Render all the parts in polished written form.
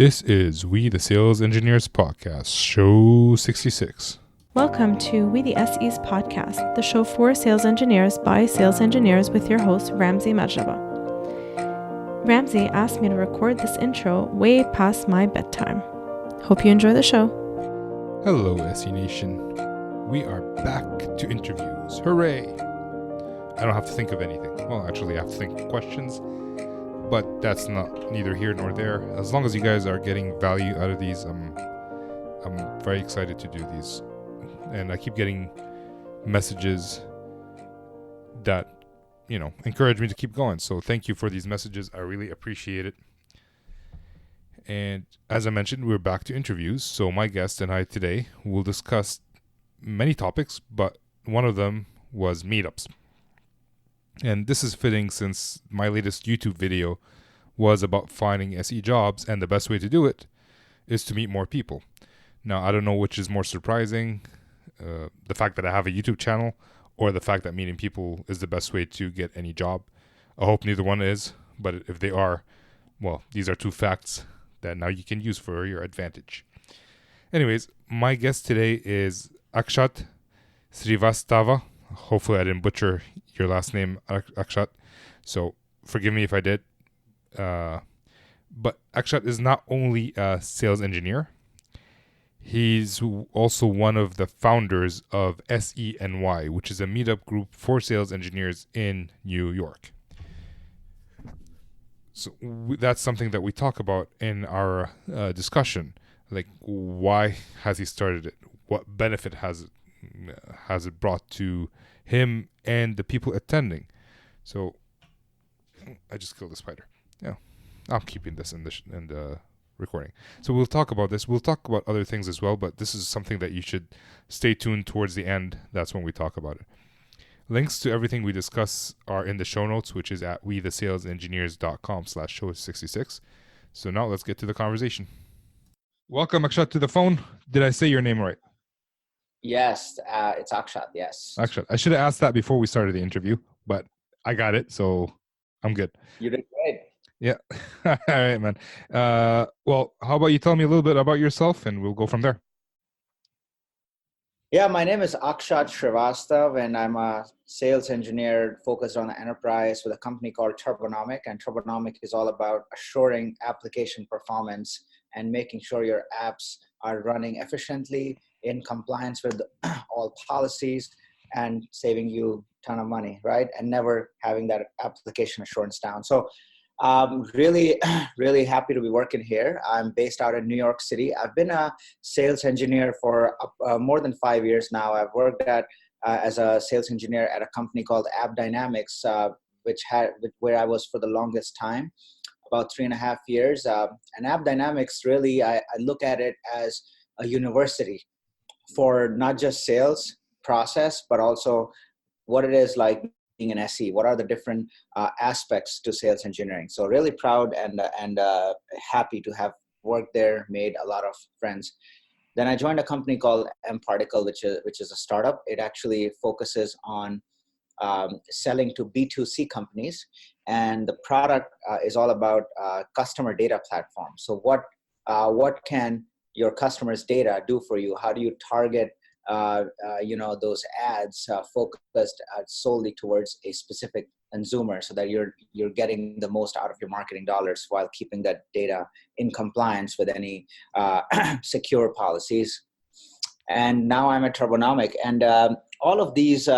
This is We the Sales Engineers Podcast, show 66. Welcome to We the SEs Podcast, the show for sales engineers by sales engineers with your host, Ramsey Majaba. Ramsey asked me to record this intro way past my bedtime. Hope you enjoy the show. Hello, SE Nation. We are back to interviews. Hooray! I don't have to think of anything. Well, actually, I have to think of questions, but that's neither here nor there. As long as you guys are getting value out of these, I'm very excited to do these. And I keep getting messages that, encourage me to keep going. So thank you for these messages. I really appreciate it. And as I mentioned, we're back to interviews. So my guest and I today will discuss many topics, but one of them was meetups. And this is fitting since my latest YouTube video was about finding SE jobs, and the best way to do it is to meet more people. Now, I don't know which is more surprising, the fact that I have a YouTube channel or the fact that meeting people is the best way to get any job. I hope neither one is, but if they are, well, these are two facts that now you can use for your advantage. Anyways, my guest today is Akshat Srivastava. Hopefully I didn't butcher your last name, Akshat, so forgive me if I did. But Akshat is not only a sales engineer, he's also one of the founders of SENY, which is a meetup group for sales engineers in New York. So that's something that we talk about in our discussion. Like, why has he started it? What benefit has it brought to him and the people attending? So I just killed a spider. Yeah, I'm keeping this in the recording. So we'll talk about this. We'll talk about other things as well, but this is something that you should stay tuned towards the end. That's when we talk about it. Links to everything we discuss are in the show notes, which is at wethesalesengineers.com/show66. So now let's get to the conversation. Welcome, Akshat, to the phone. Did I say your name right? Yes, it's Akshat, yes. Akshat. I should have asked that before we started the interview, but I got it, so I'm good. You did great. Yeah. All right, man. Well, how about you tell me a little bit about yourself and we'll go from there. Yeah, my name is Akshat Srivastav, and I'm a sales engineer focused on the enterprise with a company called Turbonomic. And Turbonomic is all about assuring application performance and making sure your apps are running efficiently in compliance with all policies and saving you a ton of money, right? And never having that application assurance down. So really, really happy to be working here. I'm based out in New York City. I've been a sales engineer for more than 5 years now. I've worked as a sales engineer at a company called AppDynamics, where I was for the longest time, about 3.5 years. And AppDynamics, really, I look at it as a university for not just sales process, but also what it is like being an SE. What are the different aspects to sales engineering? So really proud and happy to have worked there, made a lot of friends. Then I joined a company called mParticle, which is a startup. It actually focuses on selling to B2C companies, and the product is all about customer data platform. So what can your customers' data do for you? How do you target those ads focused solely towards a specific consumer, so that you're getting the most out of your marketing dollars while keeping that data in compliance with any secure policies. And now I'm at Turbonomic, and all of these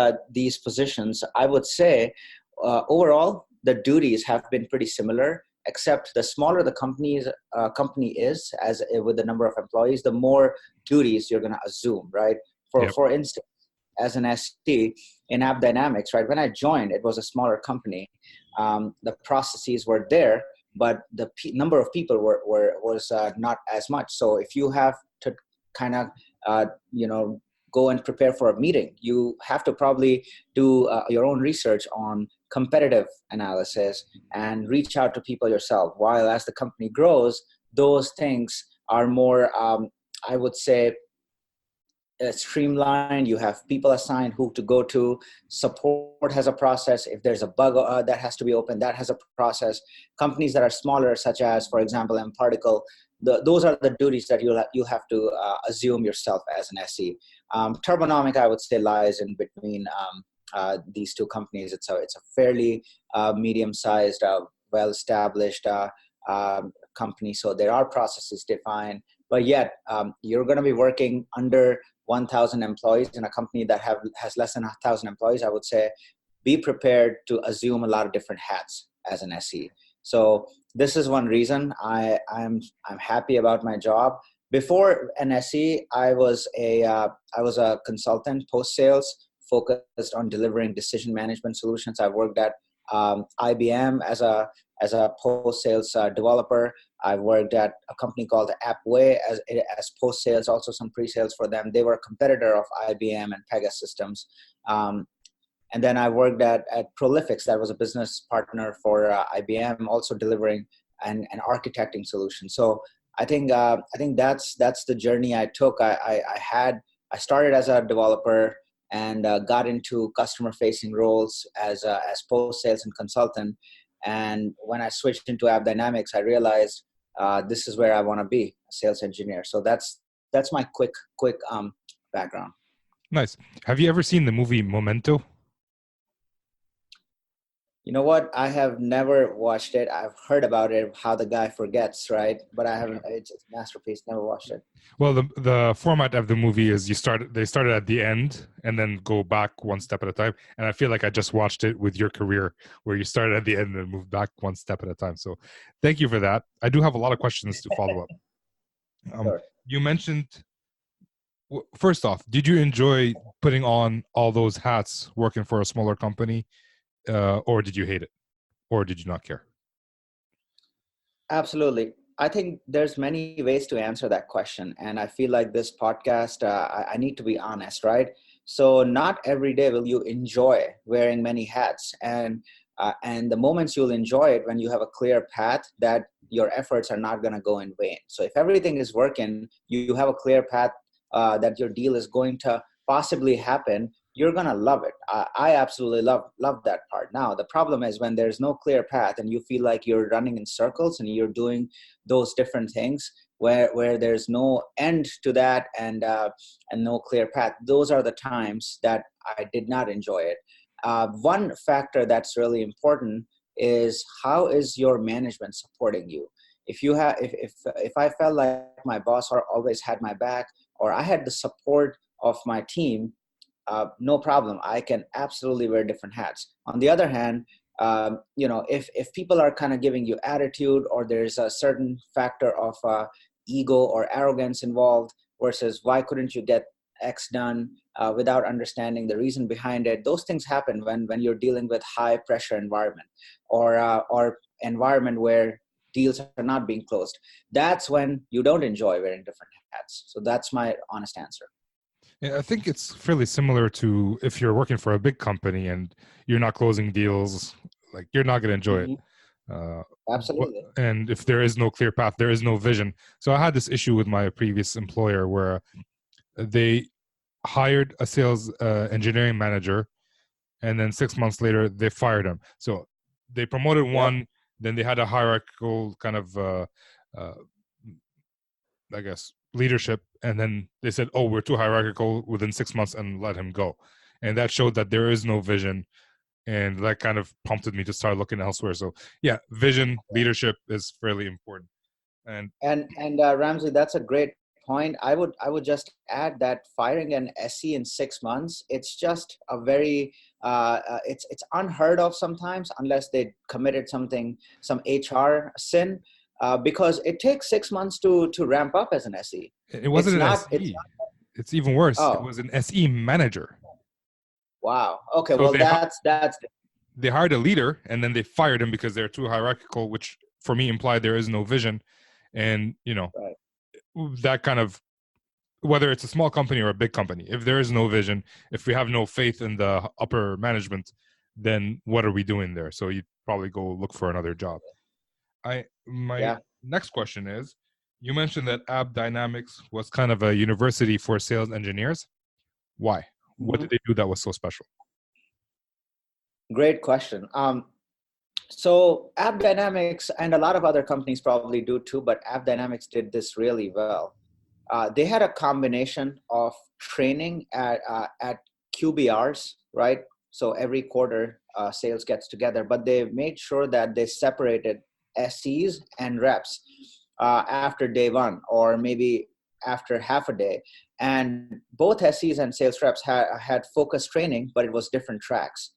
positions, I would say, overall the duties have been pretty similar, except the smaller the company is, as with the number of employees, the more duties you're going to assume, right? For instance, as an ST in AppDynamics, right? When I joined, it was a smaller company. The processes were there, but the number of people was not as much. So if you have to kind of go and prepare for a meeting, you have to probably do your own research on competitive analysis and reach out to people yourself. While as the company grows, those things are more, I would say, streamlined. You have people assigned who to go to. Support has a process. If there's a bug that has to be opened, that has a process. Companies that are smaller, such as, for example, mParticle, those are the duties that you'll have to assume yourself as an SE. Turbonomic, I would say, lies in between these two companies. It's a fairly medium-sized, well-established company. So there are processes defined, but yet you're going to be working under 1,000 employees in a company that has less than 1,000 employees. I would say be prepared to assume a lot of different hats as an SE. So this is one reason I'm happy about my job. Before an SE, I was a consultant, post sales, focused on delivering decision management solutions. I worked at IBM as a post sales developer. I worked at a company called Appway as post sales, also some pre sales for them. They were a competitor of IBM and Pegasystems. And then I worked at Prolifics, that was a business partner for IBM, also delivering and architecting solutions. So I think that's the journey I took. I started as a developer and got into customer-facing roles as post sales and consultant. And when I switched into App Dynamics, I realized this is where I want to be, a sales engineer. So that's my quick background. Nice. Have you ever seen the movie Memento? You know what? I have never watched it. I've heard about it, how the guy forgets, right? But I haven't. It's a masterpiece. Never watched it. Well, the format of the movie is they started at the end and then go back one step at a time. And I feel like I just watched it with your career, where you started at the end and moved back one step at a time. So thank you for that. I do have a lot of questions to follow up. Sure. You mentioned, first off, did you enjoy putting on all those hats working for a smaller company? Or did you hate it? Or did you not care? Absolutely. I think there's many ways to answer that question. And I feel like this podcast, I need to be honest, right? So not every day will you enjoy wearing many hats. And the moments you'll enjoy it when you have a clear path that your efforts are not going to go in vain. So if everything is working, you have a clear path that your deal is going to possibly happen, you're going to love it. I absolutely love that part. Now, the problem is when there's no clear path and you feel like you're running in circles and you're doing those different things where there's no end to that and no clear path. Those are the times that I did not enjoy it. One factor that's really important is how is your management supporting you? If I felt like my boss always had my back, or I had the support of my team, no problem. I can absolutely wear different hats. On the other hand, if people are kind of giving you attitude, or there's a certain factor of ego or arrogance involved, versus why couldn't you get X done without understanding the reason behind it, those things happen when you're dealing with high pressure environment or environment where deals are not being closed. That's when you don't enjoy wearing different hats. So that's my honest answer. Yeah, I think it's fairly similar to if you're working for a big company and you're not closing deals, like you're not going to enjoy it. Absolutely. And if there is no clear path, there is no vision. So I had this issue with my previous employer where they hired a sales engineering manager, and then 6 months later they fired him. So they promoted one, then they had a hierarchical kind of, I guess, leadership, and then they said, oh, we're too hierarchical within 6 months, and let him go. And that showed that there is no vision, and that kind of prompted me to start looking elsewhere. So yeah, vision, leadership is fairly important. And Ramsey, that's a great point. I would just add that firing an SE in 6 months, it's just a very it's unheard of sometimes, unless they committed some HR sin, because it takes 6 months to ramp up as an SE. it wasn't an SE. It's even worse. It was an SE manager. Wow. Okay. So well, that's they hired a leader, and then they fired him because they're too hierarchical, which for me implied there is no vision. And right. That kind of, whether it's a small company or a big company, if there is no vision, if we have no faith in the upper management, then what are we doing there? So you'd probably go look for another job. My next question is, you mentioned that App Dynamics was kind of a university for sales engineers. Why? What did they do that was so special? Great question. So App Dynamics and a lot of other companies probably do too, but App Dynamics did this really well. They had a combination of training at QBRs, right? So every quarter sales gets together, but they made sure that they separated SEs and reps after day one, or maybe after half a day. And both SEs and sales reps had focused training, but it was different tracks.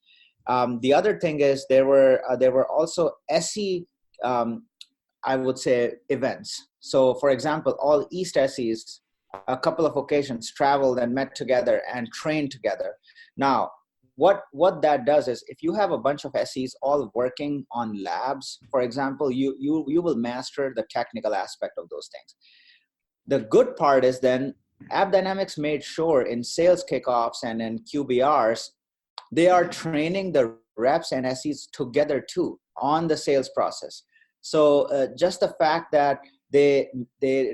The other thing is there were also SE, I would say, events. So for example, all East SEs, a couple of occasions, traveled and met together and trained together. Now, what that does is if you have a bunch of SEs all working on labs, for example, you will master the technical aspect of those things. The good part is then App Dynamics made sure in sales kickoffs and in QBRs, they are training the reps and SEs together too on the sales process. So just the fact that they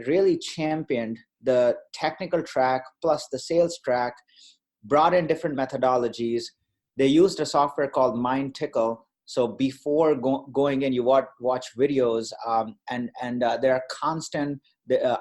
really championed the technical track plus the sales track, brought in different methodologies. They used a software called Mind Tickle. So before going in, you watch videos, and there are constant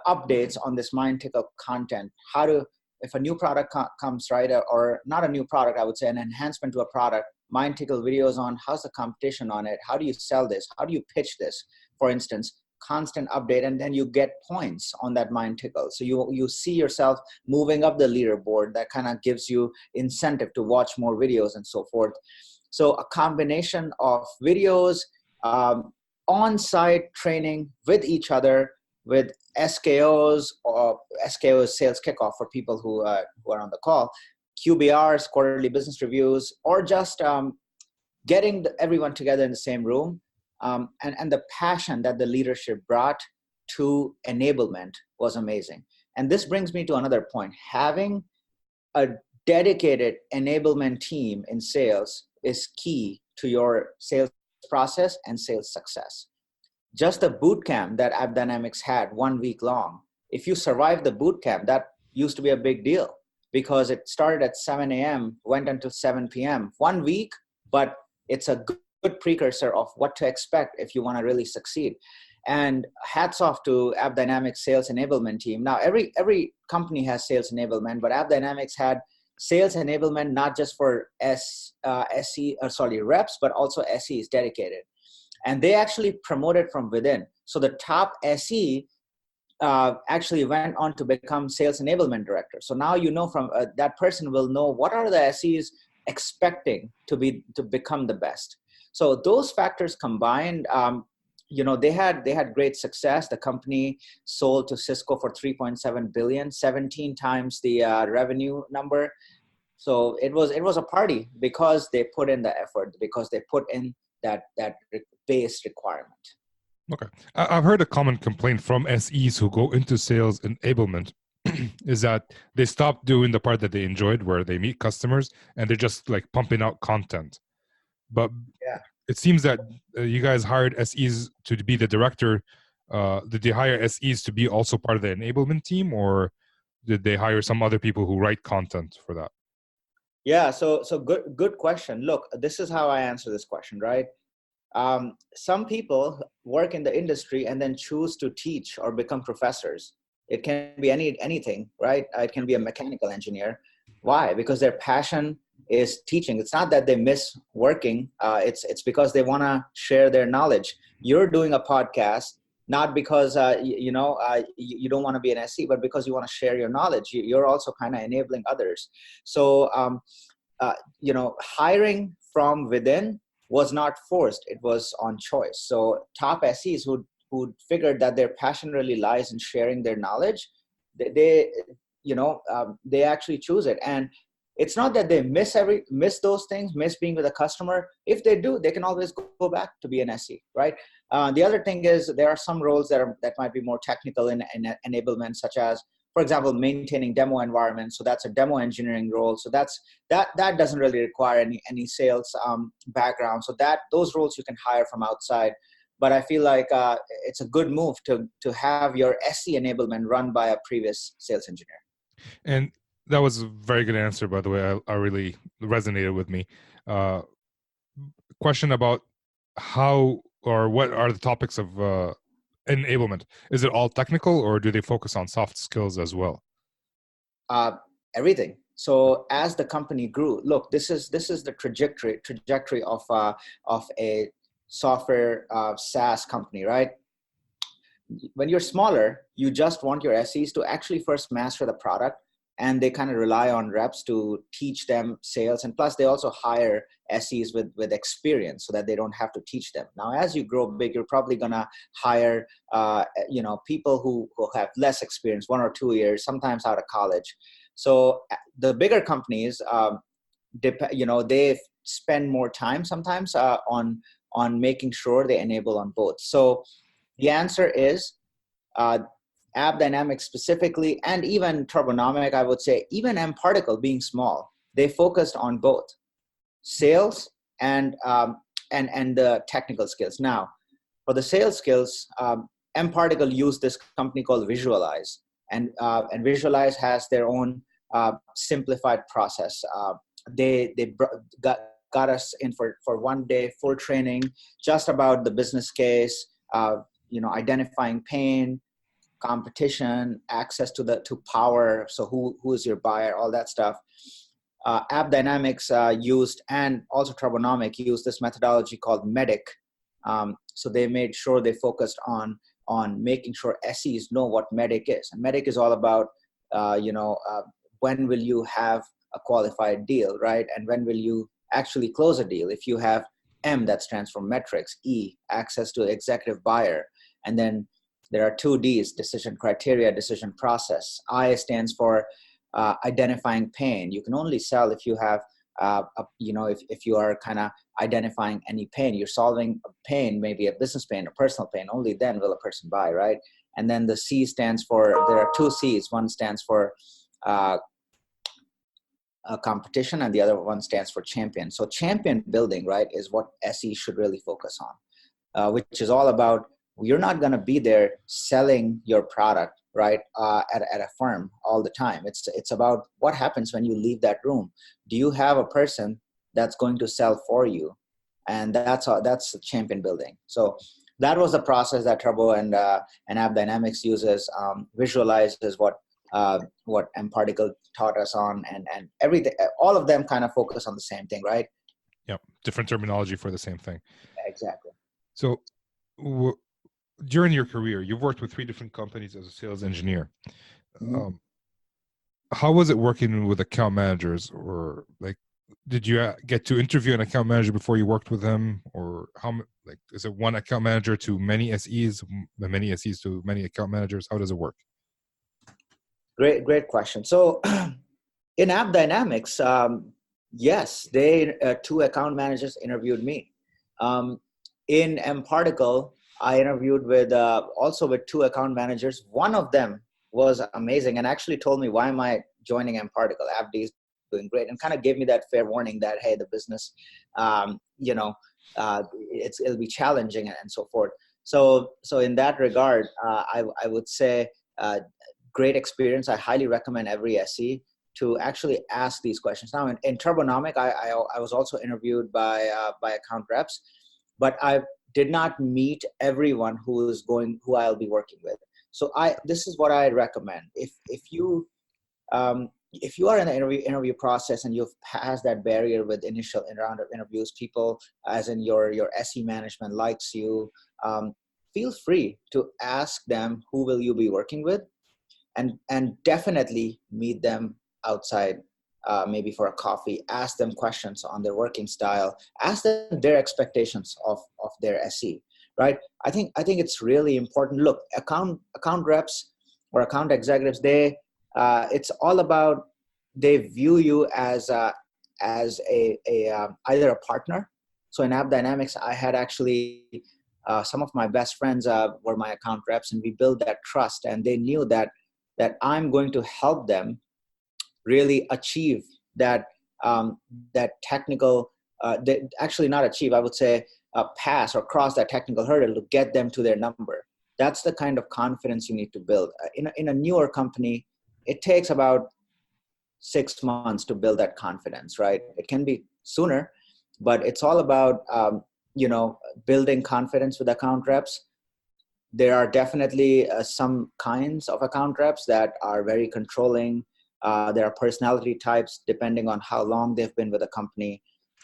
updates on this Mind Tickle content. How to, if a new product comes, right, or not a new product, I would say an enhancement to a product, Mind Tickle videos on how's the competition on it, how do you sell this, how do you pitch this, for instance, constant update, and then you get points on that Mind Tickle. So you see yourself moving up the leaderboard. That kind of gives you incentive to watch more videos and so forth. So a combination of videos, on-site training with each other, with SKOs, or SKOs sales kickoff for people who are on the call, QBRs, quarterly business reviews, or just getting everyone together in the same room. And the passion that the leadership brought to enablement was amazing. And this brings me to another point. Having a dedicated enablement team in sales is key to your sales process and sales success. Just the boot camp that App Dynamics had 1 week long, if you survive the boot camp, that used to be a big deal because it started at 7 a.m., went until 7 p.m. 1 week, but it's a good precursor of what to expect if you want to really succeed. And hats off to App Dynamics sales enablement team. Now, every company has sales enablement, but App Dynamics had sales enablement not just for reps, but also SEs dedicated. And they actually promoted from within. So the top SE actually went on to become sales enablement director. So now you know from that person will know what are the SEs expecting to become the best. So those factors combined, they had great success. The company sold to Cisco for 3.7 billion, 17 times the revenue number. So it was a party because they put in the effort, because they put in that base requirement. Okay. I've heard a common complaint from SEs who go into sales enablement is that they stop doing the part that they enjoyed, where they meet customers and they're just like pumping out content. But it seems that you guys hired SEs to be the director. Did they hire SEs to be also part of the enablement team, or did they hire some other people who write content for that? Yeah, so good question. Look, this is how I answer this question, right? Some people work in the industry and then choose to teach or become professors. It can be anything, right? It can be a mechanical engineer. Why? Because their passion is teaching. It's not that they miss working. It's because they want to share their knowledge. You're doing a podcast not because you don't want to be an SE, but because you want to share your knowledge. You're also kind of enabling others. So hiring from within was not forced. It was on choice. So top SEs who figured that their passion really lies in sharing their knowledge, they actually choose it. And it's not that they miss those things, miss being with a customer. If they do, they can always go back to be an SE, right? The other thing is there are some roles that might be more technical in enablement, such as, for example, maintaining demo environments. So that's a demo engineering role. So that doesn't really require any sales background. So those roles you can hire from outside. But I feel like it's a good move to have your SE enablement run by a previous sales engineer. And That was a very good answer, by the way. I really resonated with me. Uh, Question about how or what are the topics of enablement? Is it all technical, or do they focus on soft skills as well? uh, Everything. So as the company grew, look, this is the trajectory of a software SaaS company, right? When you're smaller, you just want your SEs to actually first master the product, and they kind of rely on reps to teach them sales. And plus, they also hire SEs with experience so that they don't have to teach them. Now, as you grow big, you're probably gonna hire people who have less experience, 1 or 2 years, sometimes out of college. So the bigger companies, they spend more time sometimes on making sure they enable on both. So the answer is uh, App Dynamics specifically, and even Turbonomic, I would say, even M Particle being small, they focused on both sales and the technical skills. Now, for the sales skills, M Particle used this company called Visualize, and Visualize has their own simplified process. They got us in for 1 day full training just about the business case, identifying pain, competition, access to power. So who is your buyer, all that stuff. App Dynamics used, and also Turbonomic used this methodology called MEDIC. So they made sure they focused on making sure SEs know what MEDIC is. And MEDIC is all about, when will you have a qualified deal, right? And when will you actually close a deal? If you have M, that stands for metrics, E, access to executive buyer, and then there are 2 Ds, decision criteria, decision process. I stands for identifying pain. You can only sell if you have, if you are kind of identifying any pain. You're solving a pain, maybe a business pain, a personal pain. Only then will a person buy, right? And then the C stands for, there are 2 Cs. One stands for competition, and the other one stands for champion. So champion building, right, is what SE should really focus on, which is all about, you're not going to be there selling your product, right, at a firm all the time. It's about what happens when you leave that room. Do you have a person that's going to sell for you? And that's champion building. So that was the process that Turbo and App Dynamics uses. Visualize is what M Particle taught us on, and everything. All of them kind of focus on the same thing, right? Yeah, different terminology for the same thing. Exactly. So during your career, you've worked with 3 different companies as a sales engineer. Mm-hmm. How was it working with account managers? Or like, did you get to interview an account manager before you worked with them? Or is it one account manager to many SEs, many SEs to many account managers? How does it work? Great question. So in App Dynamics, yes, 2 account managers interviewed me. In M Particle, I interviewed also with 2 account managers. One of them was amazing and actually told me, why am I joining M Particle? AppD is doing great, and kind of gave me that fair warning that, hey, the business, it'll be challenging and so forth. So in that regard, I would say great experience. I highly recommend every SE to actually ask these questions. Now in Turbonomic, I was also interviewed by account reps, but I did not meet everyone who I'll be working with. So this is what I recommend. If you are in the interview process and you've passed that barrier with initial round of interviews, people, as in your SE management, likes you, feel free to ask them who will you be working with, and definitely meet them outside, maybe for a coffee. Ask them questions on their working style. Ask them their expectations of their SE, right? I think it's really important. Look, account reps or account executives, it's all about, they view you as either a partner. So in App Dynamics, I had actually some of my best friends were my account reps, and we built that trust, and they knew that I'm going to help them really achieve that technical, actually not achieve, I would say pass or cross that technical hurdle to get them to their number. That's the kind of confidence you need to build. In a newer company, it takes about 6 months to build that confidence, right? It can be sooner, but it's all about, building confidence with account reps. There are definitely some kinds of account reps that are very controlling. There are personality types depending on how long they've been with a company.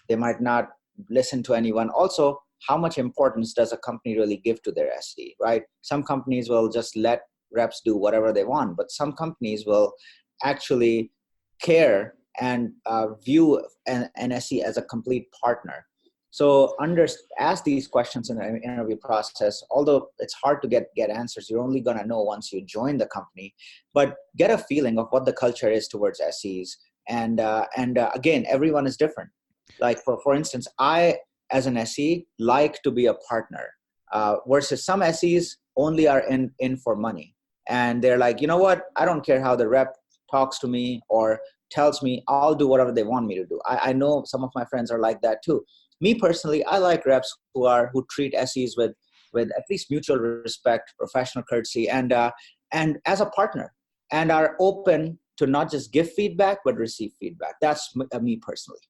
They might not listen to anyone. Also, how much importance does a company really give to their SE, right? Some companies will just let reps do whatever they want, but some companies will actually care and view an SE as a complete partner. So ask these questions in the interview process. Although it's hard to get answers, you're only going to know once you join the company. But get a feeling of what the culture is towards SEs. And again, everyone is different. Like for instance, I as an SE like to be a partner, versus some SEs only are in for money, and they're like, you know what? I don't care how the rep talks to me or tells me. I'll do whatever they want me to do. I know some of my friends are like that too. Me personally, I like reps who treat SEs with at least mutual respect, professional courtesy, and as a partner, and are open to not just give feedback but receive feedback. That's me personally.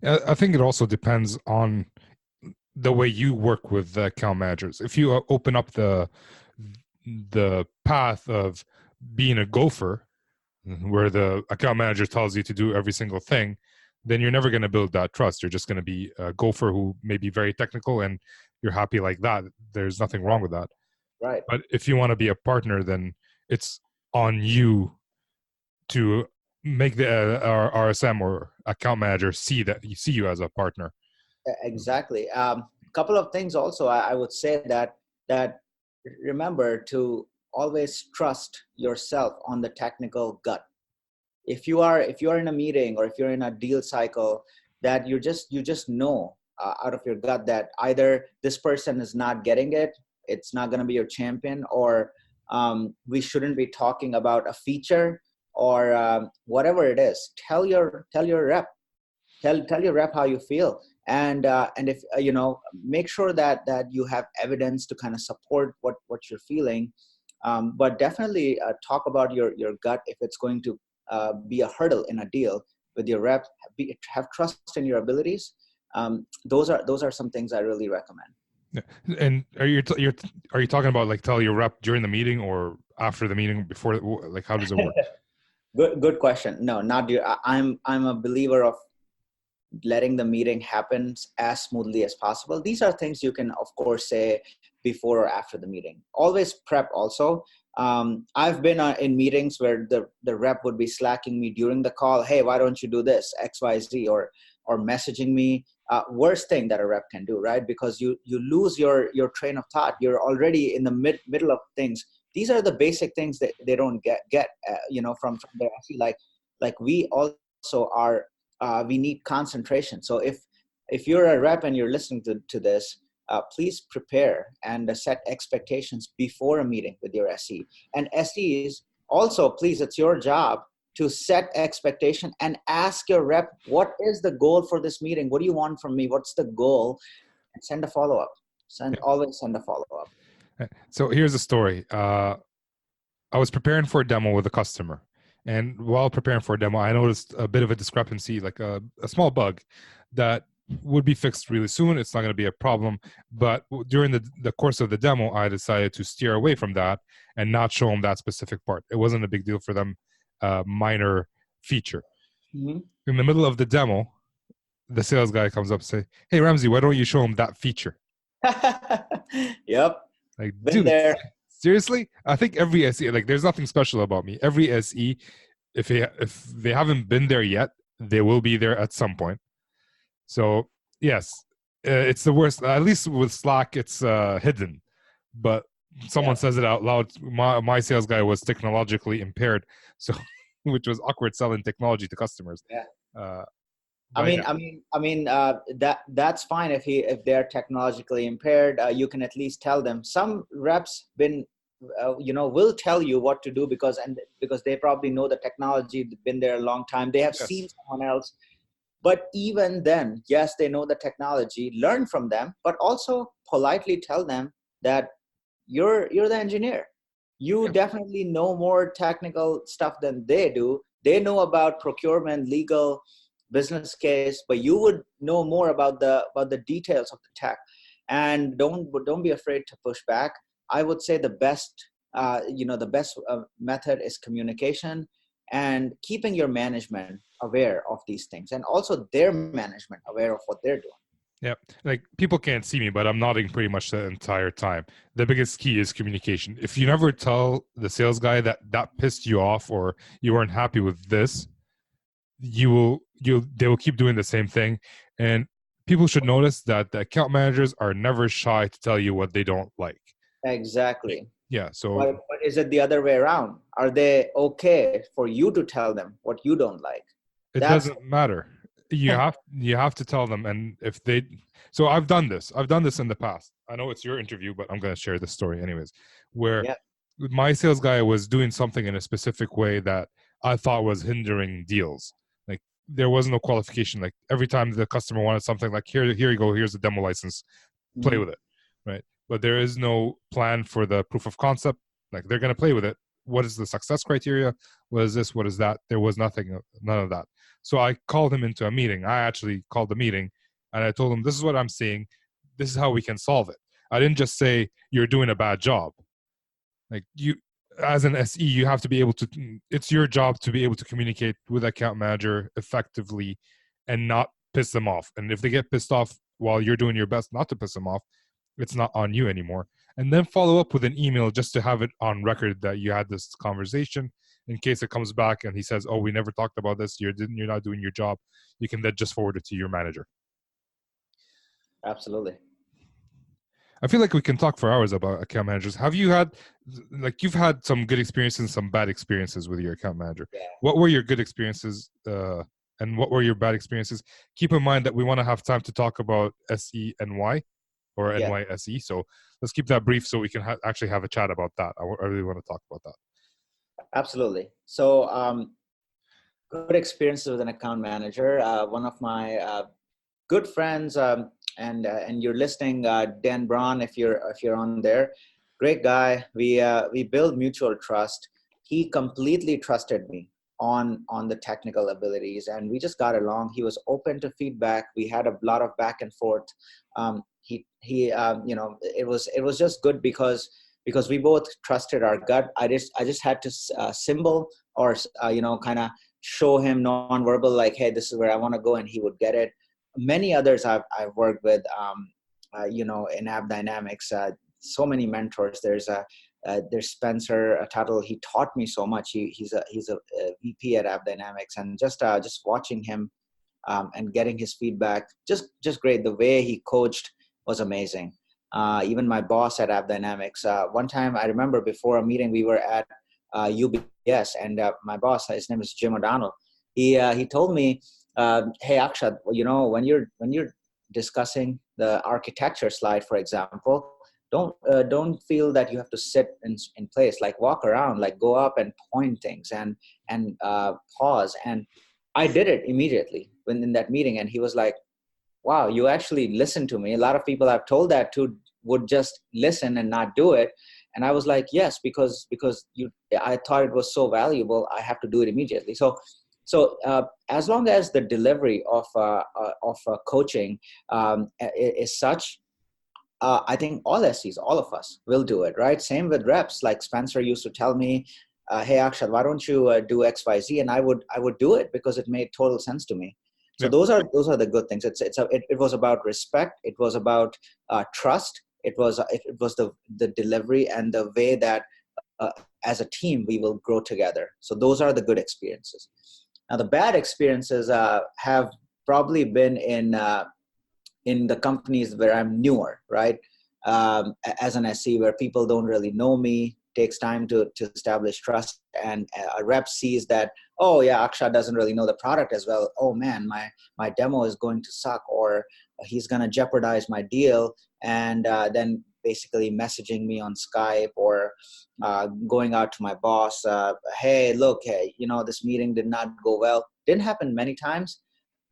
I think it also depends on the way you work with the account managers. If you open up the path of being a gopher, where the account manager tells you to do every single thing, then you're never going to build that trust. You're just going to be a gopher who may be very technical, and you're happy like that. There's nothing wrong with that. Right. But if you want to be a partner, then it's on you to make the RSM or account manager see you as a partner. Exactly. Couple of things also. I would say that remember to always trust yourself on the technical gut. If you are in a meeting or if you're in a deal cycle, that you just know out of your gut that either this person is not getting it, it's not going to be your champion, or we shouldn't be talking about a feature, or whatever it is. Tell your rep. Tell your rep how you feel, and if make sure that you have evidence to kind of support what you're feeling. But definitely talk about your gut if it's going to be a hurdle in a deal with your rep. Have trust in your abilities. Those are some things I really recommend. Yeah. And are you talking about like tell your rep during the meeting or after the meeting, before, like how does it work? Good question. No, not you. I'm a believer of letting the meeting happen as smoothly as possible. These are things you can, of course, say before or after the meeting. Always prep also. I've been in meetings where the rep would be slacking me during the call. Hey, why don't you do this, X, Y, Z, or messaging me. Worst thing that a rep can do, right? Because you lose your train of thought. You're already in the middle of things. These are the basic things that they don't get from their SE. Like we also are. We need concentration. So if you're a rep and you're listening to this, please prepare and set expectations before a meeting with your SE. And SEs also, please, it's your job to set expectation and ask your rep, what is the goal for this meeting? What do you want from me? What's the goal? And send a follow-up. Always send a follow-up. So here's a story. I was preparing for a demo with a customer. And while preparing for a demo, I noticed a bit of a discrepancy, like a small bug that would be fixed really soon. It's not going to be a problem. But during the course of the demo, I decided to steer away from that and not show them that specific part. It wasn't a big deal for them, minor feature. Mm-hmm. In the middle of the demo, the sales guy comes up and says, "Hey, Ramsey, why don't you show him that feature?" Yep. Like, Been dude, there. Seriously? I think every SE, like, there's nothing special about me. Every SE, if they haven't been there yet, they will be there at some point. So yes, it's the worst. At least with Slack, it's hidden. But someone says it out loud. My sales guy was technologically impaired, so which was awkward selling technology to customers. Yeah. That's fine if they're technologically impaired. You can at least tell them. Some reps will tell you what to do because they probably know the technology, been there a long time. They have seen someone else. But even then, yes, they know the technology. Learn from them, but also politely tell them that you're the engineer. You definitely know more technical stuff than they do. they know about procurement, legal, business case, but you would know more about the details of the tech. And don't be afraid to push back. I would say the best the best method is communication and keeping your management aware of these things, and also their management aware of what they're doing. Yeah, like people can't see me, but I'm nodding pretty much the entire time. The biggest key is communication. If you never tell the sales guy that pissed you off or you weren't happy with this, they will keep doing the same thing. And people should notice that the account managers are never shy to tell you what they don't like. Exactly. Yeah. So but is it the other way around? Are they okay for you to tell them what you don't like? it That's doesn't matter. You have to tell them. And if they, so I've done this in the past. I know it's your interview, but I'm going to share this story anyways, where yeah. my sales guy was doing something in a specific way that I thought was hindering deals. Like there was no qualification. Like every time the customer wanted something, like here you go, here's the demo license, play with it, right? But there is no plan for the proof of concept. Like they're going to play with it. What is the success criteria? What is this? What is that? There was nothing, none of that. So I called him into a meeting. I actually called the meeting and I told him, this is what I'm seeing. This is how we can solve it. I didn't just say, you're doing a bad job. Like you, as an SE, you have to be able to, it's your job to be able to communicate with account manager effectively and not piss them off. And if they get pissed off while you're doing your best not to piss them off, it's not on you anymore. And then follow up with an email just to have it on record that you had this conversation in case it comes back and he says, oh, we never talked about this. You're not doing your job. You can then just forward it to your manager. Absolutely. I feel like we can talk for hours about account managers. Have you had, like, you've had some good experiences and some bad experiences with your account manager? Yeah. What were your good experiences and what were your bad experiences? Keep in mind that we want to have time to talk about SE and Y or NYSE. So let's keep that brief so we can actually have a chat about that. I really want to talk about that. Absolutely. So good experiences with an account manager. One of my good friends, and you're listening, Dan Braun, if you're on there, great guy. We build mutual trust. He completely trusted me on the technical abilities, and we just got along. He was open to feedback. We had a lot of back and forth. It was just good because we both trusted our gut. I just had to symbol or kind of show him nonverbal, like, hey, this is where I want to go, and he would get it. Many others I've worked with, in App Dynamics. So many mentors. There's Spencer Tuttle. He taught me so much. He's a VP at App Dynamics, and just watching him and getting his feedback, just great. The way he coached was amazing. Even my boss at App Dynamics. One time I remember before a meeting we were at UBS, and my boss, his name is Jim O'Donnell. He told me, hey Akshat, when you're discussing the architecture slide, for example, don't feel that you have to sit in place. Like walk around, like go up and point things and pause. And I did it immediately when in that meeting, and he was like, wow, you actually listened to me. A lot of people I've told that to would just listen and not do it. And I was like, yes, because I thought it was so valuable, I have to do it immediately. So as long as the delivery of coaching is such, I think all SEs, all of us will do it, right? Same with reps. Like Spencer used to tell me, hey, Akshat, why don't you do X, Y, Z? And I would do it because it made total sense to me. So those are the good things. It was about respect. It was about trust. It was the delivery and the way that as a team we will grow together. So those are the good experiences. Now the bad experiences have probably been in the companies where I'm newer, right? As an SE, where people don't really know me, takes time to establish trust, and a rep sees that, oh yeah, Akshat doesn't really know the product as well. Oh man, my demo is going to suck, or he's going to jeopardize my deal, and then basically messaging me on Skype or going out to my boss, hey, look, hey, this meeting did not go well. Didn't happen many times,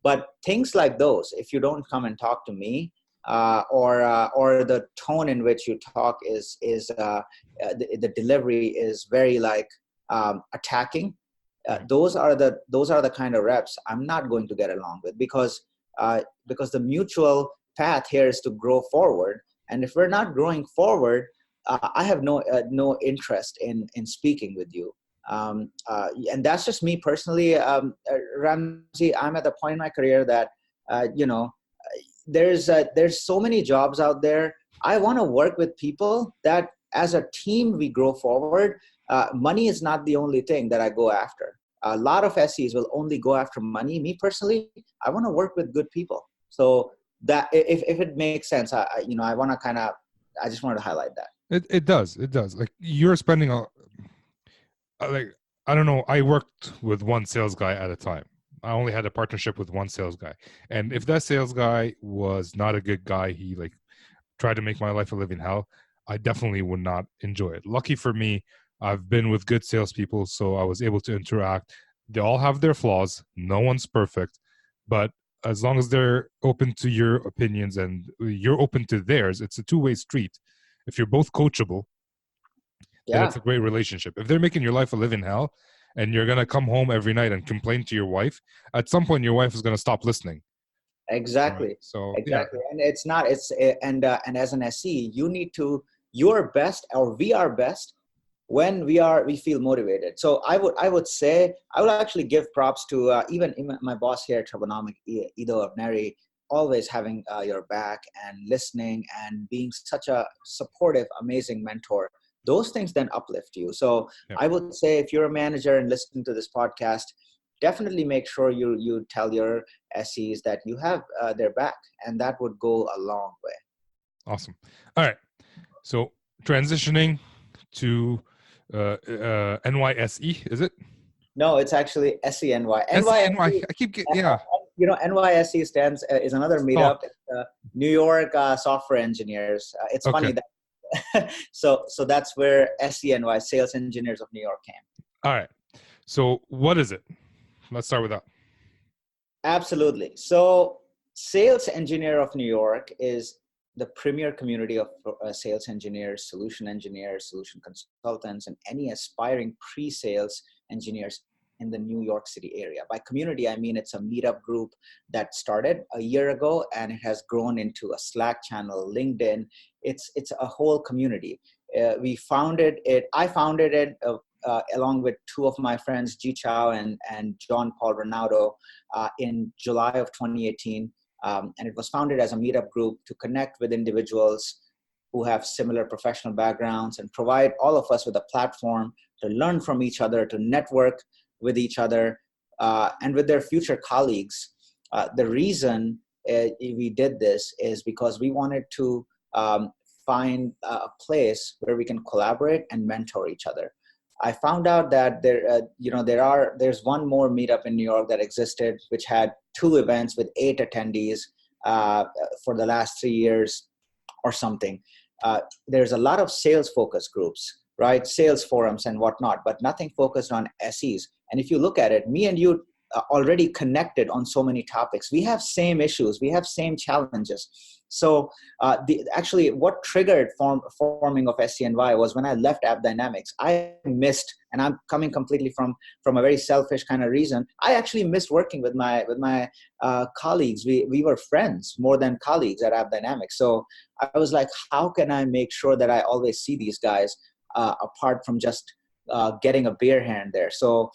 but things like those, if you don't come and talk to me, or the tone in which you talk is the delivery is very like attacking, those are the kind of reps I'm not going to get along with, because the mutual path here is to grow forward. And if we're not growing forward, I have no interest in speaking with you. And that's just me personally. Ramsey, I'm at the point in my career that there's so many jobs out there. I want to work with people that, as a team, we grow forward. Money is not the only thing that I go after. A lot of SEs will only go after money. Me personally, I want to work with good people. So that, if it makes sense, I want to I just wanted to highlight that. It does. Like, you're spending like, I don't know. I worked with one sales guy at a time. I only had a partnership with one sales guy, and if that sales guy was not a good guy, he like tried to make my life a living hell, I definitely would not enjoy it. Lucky for me, I've been with good salespeople, so I was able to interact. They all have their flaws. No one's perfect, but as long as they're open to your opinions and you're open to theirs, it's a two-way street. If you're both coachable, then it's a great relationship. If they're making your life a living hell and you're going to come home every night and complain to your wife, at some point your wife is going to stop listening. Exactly. Right? So exactly. And and as an SE, you need to, your best, or we are best when we feel motivated. So I would say, I will actually give props to even my boss here at Turbonomic, Ido Abneri, always having your back and listening and being such a supportive, amazing mentor. Those things then uplift you. So I would say, if you're a manager and listening to this podcast, definitely make sure you tell your SEs that you have their back, and that would go a long way. Awesome. All right. So transitioning to NYSE, is it? No, it's actually SENY. NYSE. I keep getting, NYSE stands is another meetup. New York software engineers. It's funny that so that's where SENY, Sales Engineers of New York, came. All right. So what is it? Let's start with that. Absolutely. So Sales Engineer of New York is the premier community of sales engineers, solution consultants, and any aspiring pre-sales engineers in the New York City area. By community, I mean it's a meetup group that started a year ago, and it has grown into a Slack channel, LinkedIn. It's a whole community. I founded it along with two of my friends, Ji Chao and John Paul Ronaldo, in July of 2018. And it was founded as a meetup group to connect with individuals who have similar professional backgrounds and provide all of us with a platform to learn from each other, to network with each other, and with their future colleagues. The reason we did this is because we wanted to find a place where we can collaborate and mentor each other. I found out that there's one more meetup in New York that existed, which had 2 events with 8 attendees for the last 3 years or something. There's a lot of sales focused groups, right? Sales forums and whatnot, but nothing focused on SEs. And if you look at it, me and you already connected on so many topics. We have same issues. We have same challenges. So actually what triggered forming of SCNY was when I left AppDynamics. I missed, and I'm coming completely from a very selfish kind of reason, I actually missed working with my colleagues. We were friends more than colleagues at AppDynamics. So I was like, how can I make sure that I always see these guys apart from just getting a beer here and there? So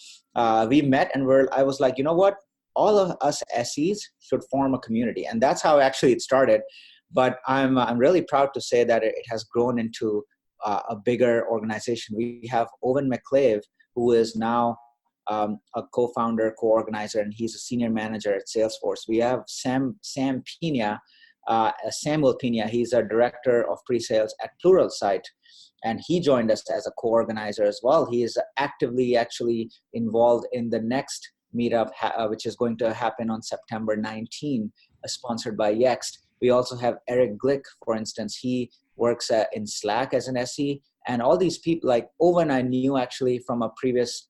we met, and I was like, you know what? All of us SEs should form a community. And that's how actually it started. But I'm really proud to say that it has grown into a bigger organization. We have Owen McClave, who is now a co-founder, co-organizer, and he's a senior manager at Salesforce. We have Samuel Pina. He's a director of pre-sales at Pluralsight, and he joined us as a co-organizer as well. He is actively actually involved in the next meetup, which is going to happen on September 19, sponsored by Yext. We also have Eric Glick, for instance. He works in Slack as an SE. And all these people, like Owen, I knew actually from a previous,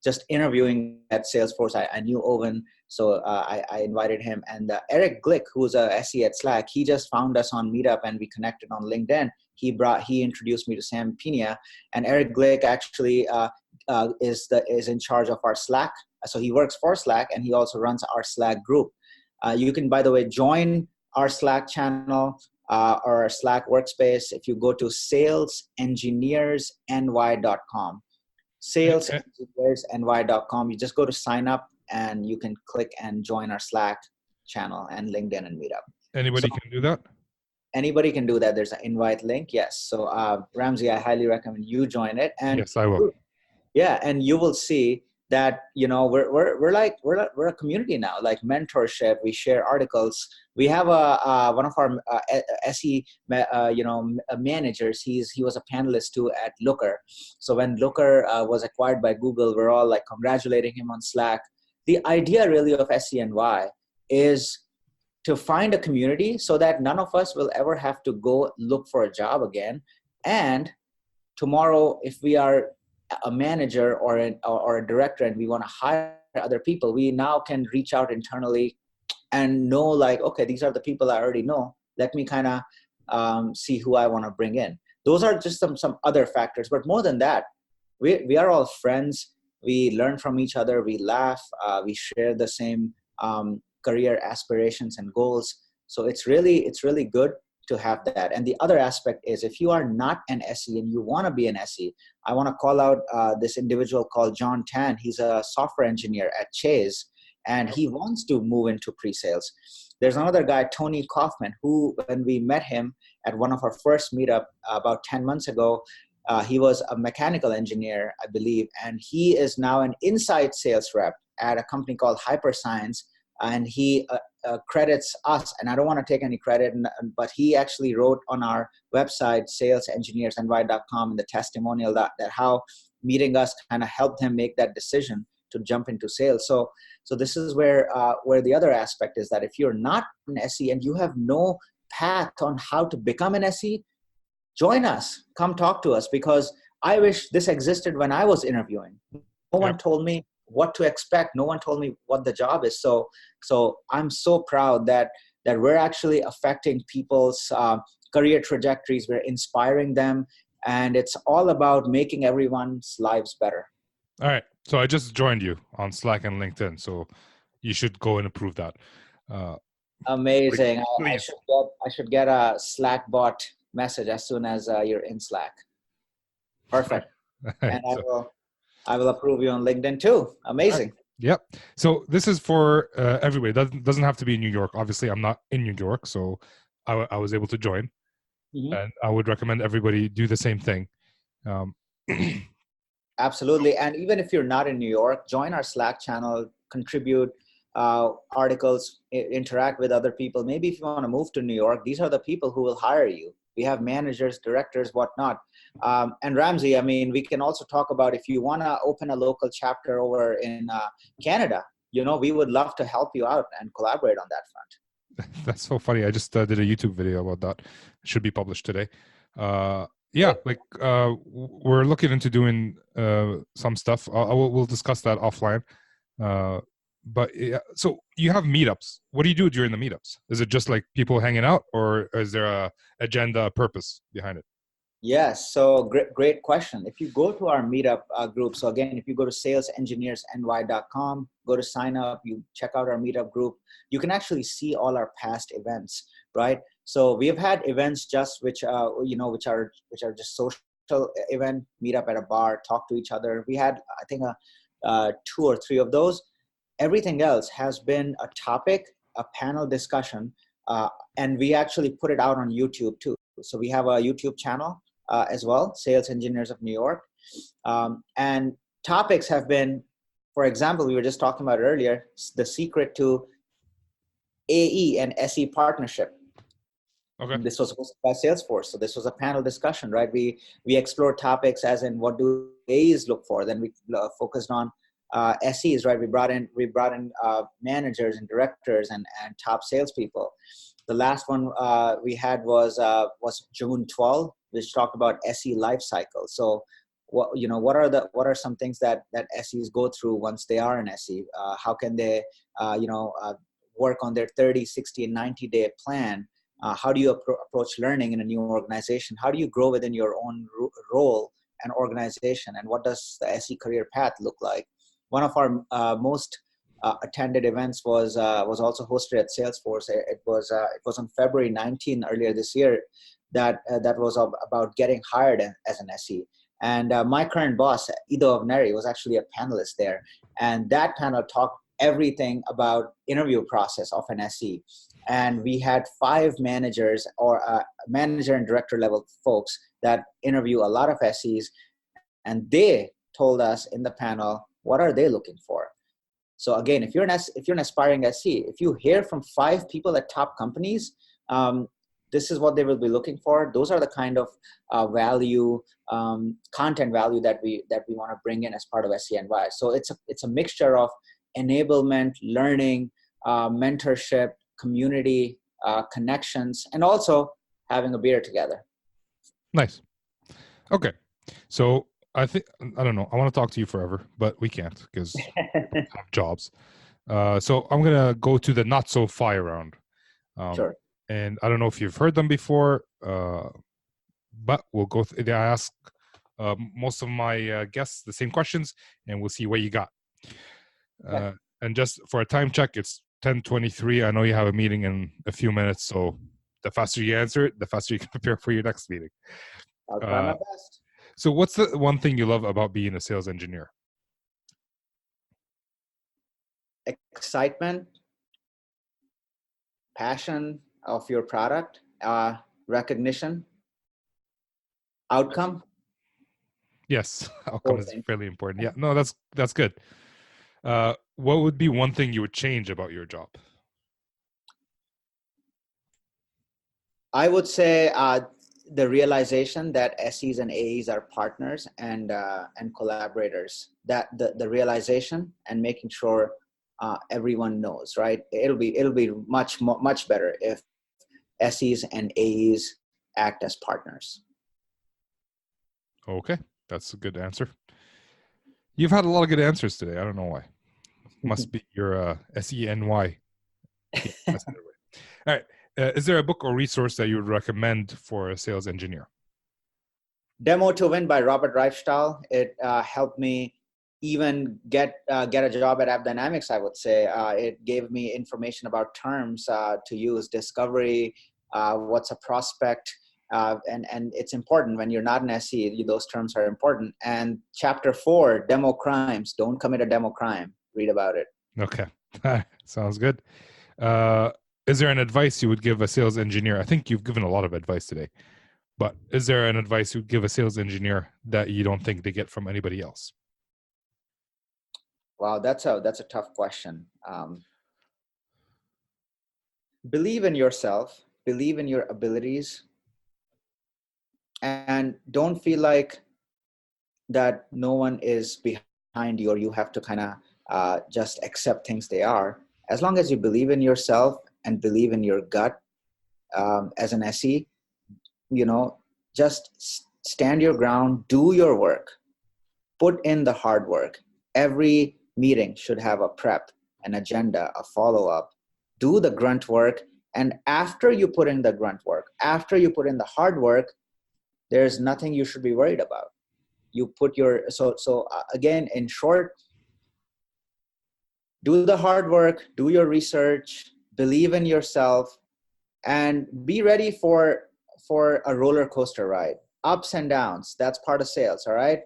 just interviewing at Salesforce. I knew Owen, so I invited him. And Eric Glick, who's a SE at Slack, he just found us on Meetup and we connected on LinkedIn. He introduced me to Sam Pina, and Eric Glick actually is in charge of our Slack. So he works for Slack, and he also runs our Slack group. You can, by the way, join our Slack channel or our Slack workspace if you go to salesengineersny.com. Salesengineersny.com. You just go to sign up, and you can click and join our Slack channel and LinkedIn and Meetup. Anybody can do that? Anybody can do that. There's an invite link. Yes. So Ramsey, I highly recommend you join it. And yes, I will. Yeah, and you will see that we're a community now, like mentorship. We share articles. We have one of our SE managers. He was a panelist too at Looker. So when Looker was acquired by Google, we're all like congratulating him on Slack. The idea really of SENY is to find a community so that none of us will ever have to go look for a job again. And tomorrow, if we are a manager or a director and we want to hire other people, we now can reach out internally and know, like, okay, these are the people I already know. Let me kind of see who I want to bring in. Those are just some other factors. But more than that, we are all friends. We learn from each other. We laugh. We share the same career aspirations and goals. So it's really good to have that. And the other aspect is, if you are not an SE and you want to be an SE, I want to call out this individual called John Tan. He's a software engineer at Chase, and he wants to move into pre-sales. There's another guy, Tony Kaufman, who, when we met him at one of our first meetup about 10 months ago, he was a mechanical engineer, I believe, and he is now an inside sales rep at a company called Hyperscience. And he credits us, and I don't want to take any credit, but he actually wrote on our website, salesengineersny.com, in the testimonial that how meeting us kind of helped him make that decision to jump into sales. So this is where the other aspect is, that if you're not an SE and you have no path on how to become an SE, join us, come talk to us, because I wish this existed when I was interviewing. No one told me what to expect. No one told me what the job is. So I'm so proud that we're actually affecting people's career trajectories. We're inspiring them, and it's all about making everyone's lives better. All right. So I just joined you on Slack and LinkedIn, so you should go and approve that. Amazing. Please. I should get a Slack bot message as soon as you're in Slack. Perfect. And I will approve you on LinkedIn too. Amazing. Yep. So this is for everybody. Doesn't have to be in New York. Obviously, I'm not in New York, so I was able to join. Mm-hmm. And I would recommend everybody do the same thing. Absolutely. And even if you're not in New York, join our Slack channel, contribute articles, interact with other people. Maybe if you want to move to New York, these are the people who will hire you. We have managers, directors, whatnot. And Ramsey, I mean, we can also talk about, if you want to open a local chapter over in Canada, we would love to help you out and collaborate on that front. That's so funny. I just did a YouTube video about that. It should be published today. We're looking into doing some stuff. We'll discuss that offline. But yeah, so you have meetups. What do you do during the meetups? Is it just like people hanging out, or is there a agenda, a purpose behind it? Yes. So great question. If you go to our meetup group, so again, if you go to salesengineersny.com, go to sign up, you check out our meetup group, you can actually see all our past events, right? So we have had events just which are just social event, meet up at a bar, talk to each other. We had, I think, 2 or 3 of those. Everything else has been a topic, a panel discussion, and we actually put it out on YouTube too. So we have a YouTube channel as well, Sales Engineers of New York. And topics have been, for example, we were just talking about earlier, the secret to AE and SE partnership. Okay. This was hosted by Salesforce. So this was a panel discussion, right? We explored topics as in, what do AEs look for? Then we focused on SEs, right? We brought in managers and directors and top salespeople. The last one we had was June 12, which talked about SE life cycle. So what are some things that SEs go through once they are an SE? How can they work on their 30, 60, and 90-day plan? How do you approach learning in a new organization? How do you grow within your own role an organization, and what does the SE career path look like. One of our most attended events was also hosted at Salesforce. It was on February 19 earlier this year. That was about getting hired as an SE. And my current boss, Ido Avneri, was actually a panelist there. And that panel talked everything about interview process of an SE. And we had 5 managers or manager and director level folks that interview a lot of SEs. And they told us in the panel, what are they looking for? So again, if you're an aspiring SE, if you hear from 5 people at top companies, this is what they will be looking for. Those are the kind of value, content value that we want to bring in as part of SENY. So it's a mixture of enablement, learning, mentorship, community, connections, and also having a beer together. Nice. Okay. So I don't know. I want to talk to you forever, but we can't because we have jobs. So I'm going to go to the not so fire round. Sure. And I don't know if you've heard them before, but we'll go. I ask most of my guests the same questions, and we'll see what you got. Okay. And just for a time check, it's 10:23. I know you have a meeting in a few minutes, so the faster you answer it, the faster you can prepare for your next meeting. I'll try my best. So what's the one thing you love about being a sales engineer? Excitement, passion of your product, recognition, outcome. Yes, outcome is fairly important. Yeah, no, that's good. What would be one thing you would change about your job? I would say the realization that SEs and AEs are partners and collaborators. That the realization and making sure everyone knows, right? It'll be much better if SEs and AEs act as partners. Okay, that's a good answer. You've had a lot of good answers today. I don't know why. Must be your SENY. All right. Is there a book or resource that you would recommend for a sales engineer? Demo to Win by Robert Reifstahl. It helped me even get a job at AppDynamics, I would say. It gave me information about terms to use, discovery, what's a prospect, and it's important when you're not an SE, those terms are important. And chapter 4, demo crimes. Don't commit a demo crime. Read about it. Okay. Sounds good. Is there an advice you would give a sales engineer? I think you've given a lot of advice today, but is there an advice you'd give a sales engineer that you don't think they get from anybody else? Wow, that's a tough question. Believe in yourself, believe in your abilities, and don't feel like that no one is behind you or you have to kind of just accept things they are. As long as you believe in yourself and believe in your gut as an SE, just stand your ground, do your work, put in the hard work. Every meeting should have a prep, an agenda, a follow-up. Do the grunt work. And after you put in the grunt work, after you put in the hard work, there's nothing you should be worried about. You put again, in short, do the hard work, do your research, believe in yourself, and be ready for a roller coaster ride. Ups and downs, that's part of sales, all right?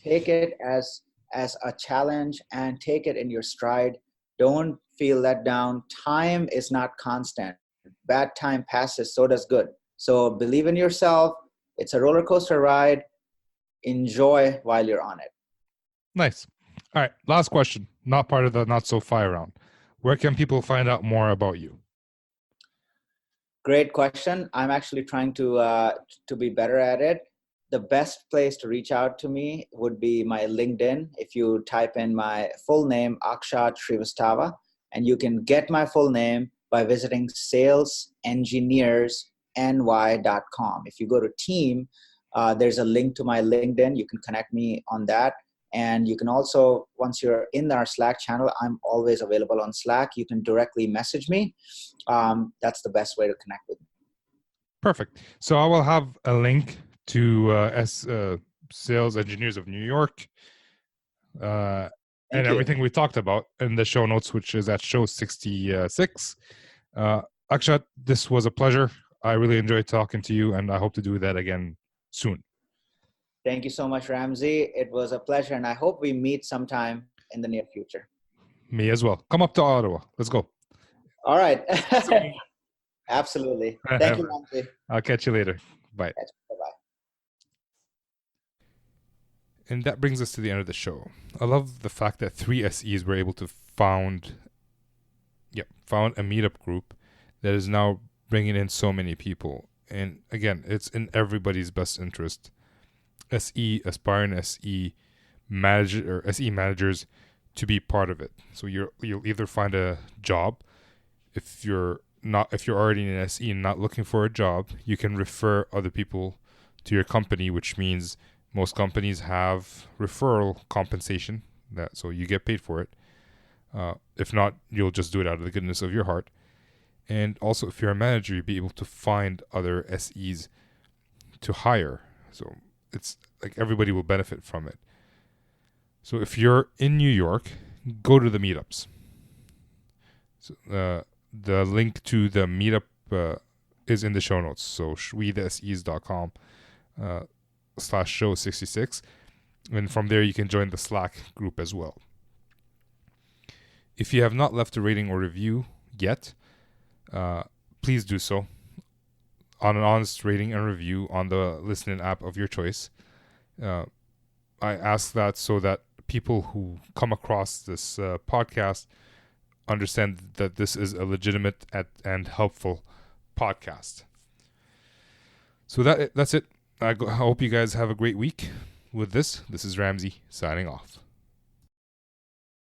Take it as a challenge and take it in your stride. Don't feel let down. Time is not constant. Bad time passes, so does good. So believe in yourself. It's a roller coaster ride. Enjoy while you're on it. Nice. All right. Last question. Not part of the not so fire round. Where can people find out more about you? Great question. I'm actually trying to be better at it. The best place to reach out to me would be my LinkedIn. If you type in my full name, Akshat Srivastava, and you can get my full name by visiting salesengineersny.com. If you go to team, there's a link to my LinkedIn. You can connect me on that. And you can also, once you're in our Slack channel, I'm always available on Slack. You can directly message me. That's the best way to connect with me. Perfect. So I will have a link to Sales Engineers of New York. And Thank you. everything we talked about in the show notes, which is at show 66. Akshat, this was a pleasure. I really enjoyed talking to you, and I hope to do that again soon. Thank you so much, Ramsey. It was a pleasure, and I hope we meet sometime in the near future. Me as well. Come up to Ottawa. Let's go. All right. Absolutely. Thank you, Ramsey. I'll catch you later. Bye. Bye-bye. And that brings us to the end of the show. I love the fact that 3 SEs were able to found a meetup group that is now bringing in so many people. And again, it's in everybody's best interest. SE, aspiring SE manager or SE managers to be part of it. So you'll either find a job. If you're already in an SE and not looking for a job, you can refer other people to your company, which means most companies have referral compensation, so you get paid for it. If not, you'll just do it out of the goodness of your heart. And also, if you're a manager, you'll be able to find other SEs to hire. So it's like everybody will benefit from it. So if you're in New York, go to the meetups. So, the link to the meetup is in the show notes. So shwetheses.com /show 66. And from there, you can join the Slack group as well. If you have not left a rating or review yet, please do so on an honest rating and review on the listening app of your choice. I ask that so that people who come across this podcast understand that this is a legitimate and helpful podcast. So that's it. I hope you guys have a great week with this. This is Ramsey signing off.